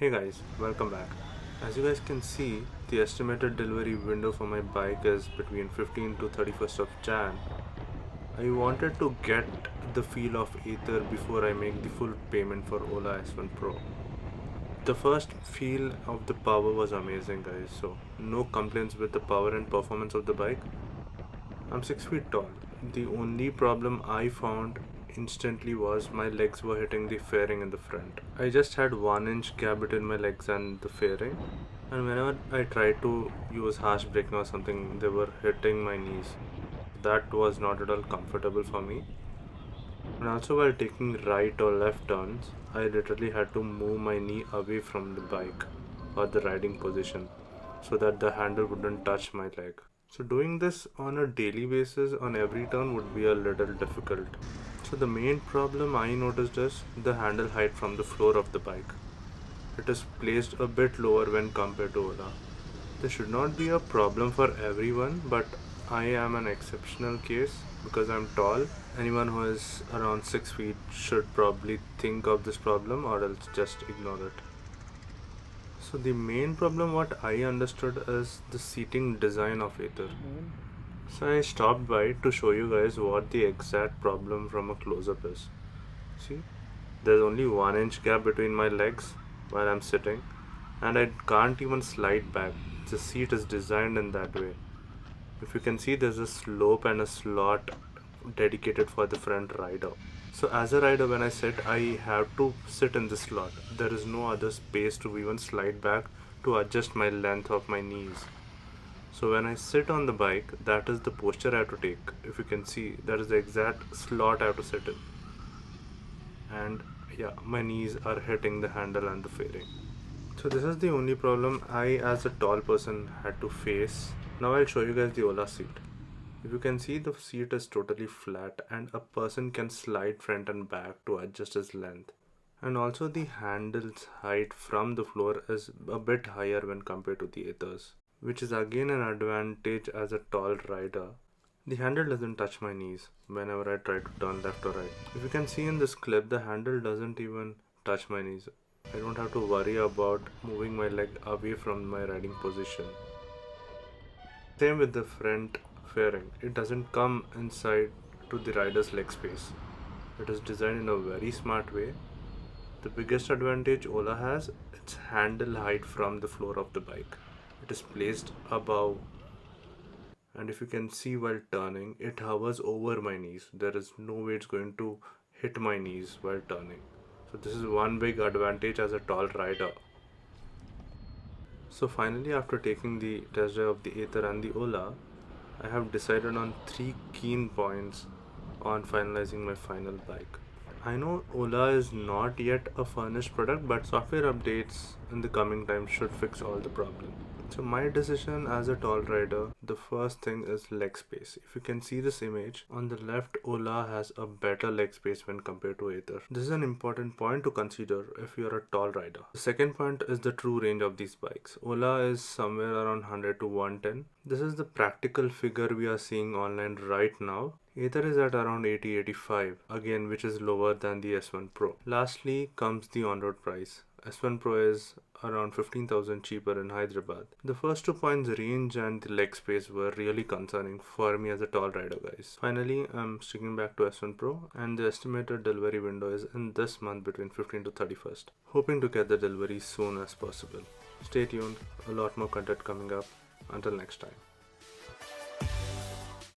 Hey guys, welcome back. As you guys can see, the estimated delivery window for my bike is between 15 to 31st of Jan. I wanted to get the feel of Ather before I make the full payment for Ola S1 Pro. The first feel of the power was amazing guys, so no complaints with the power and performance of the bike. I'm 6 feet tall. The only problem I found instantly was my legs were hitting the fairing in the front. I just had 1 inch gap between my legs and the fairing, and whenever I tried to use harsh braking or something, they were hitting my knees. That was not at all comfortable for me. And also, while taking right or left turns, I literally had to move my knee away from the bike or the riding position so that the handle wouldn't touch my leg. So doing this on a daily basis on every turn would be a little difficult. So the main problem I noticed is the handle height from the floor of the bike. It is placed a bit lower when compared to Ola. This should not be a problem for everyone, but I am an exceptional case because I'm tall. Anyone who is around 6 feet should probably think of this problem or else just ignore it. So the main problem what I understood is the seating design of Ather. So I stopped by to show you guys what the exact problem from a close-up is. See, there's only 1 inch gap between my legs while I'm sitting, and I can't even slide back. The seat is designed in that way. If you can see, there's a slope and a slot dedicated for the front rider. So as a rider, when I sit, I have to sit in this slot. There is no other space to even slide back to adjust my length of my knees. So when I sit on the bike, that is the posture I have to take. If you can see, that is the exact slot I have to sit in. And yeah, my knees are hitting the handle and the fairing. So this is the only problem I as a tall person had to face. Now I'll show you guys the Ola seat. If you can see, the seat is totally flat and a person can slide front and back to adjust his length. And also the handle's height from the floor is a bit higher when compared to the others, which is again an advantage as a tall rider. The handle doesn't touch my knees whenever I try to turn left or right. If you can see in this clip, the handle doesn't even touch my knees. I don't have to worry about moving my leg away from my riding position. Same with the front fairing. It doesn't come inside to the rider's leg space. It is designed in a very smart way. The biggest advantage Ola has, its handle height from the floor of the bike. It is placed above, and if you can see while turning, it hovers over my knees. There is no way it's going to hit my knees while turning. So this is one big advantage as a tall rider. So finally, after taking the test drive of the Ather and the Ola, I have decided on 3 keen points on finalizing my final bike. I know Ola is not yet a furnished product, but software updates in the coming time should fix all the problems. So my decision as a tall rider, the first thing is leg space. If you can see this image, on the left Ola has a better leg space when compared to Ather. This is an important point to consider if you are a tall rider. The second point is the true range of these bikes. Ola is somewhere around 100 to 110. This is the practical figure we are seeing online right now. Ather is at around 80-85, again which is lower than the S1 Pro. Lastly comes the on-road price. S1 Pro is around 15,000 cheaper in Hyderabad. The first 2 points, range and the leg space, were really concerning for me as a tall rider guys. Finally, I'm sticking back to S1 Pro, and the estimated delivery window is in this month between 15 to 31st. Hoping to get the delivery soon as possible. Stay tuned, a lot more content coming up. Until next time.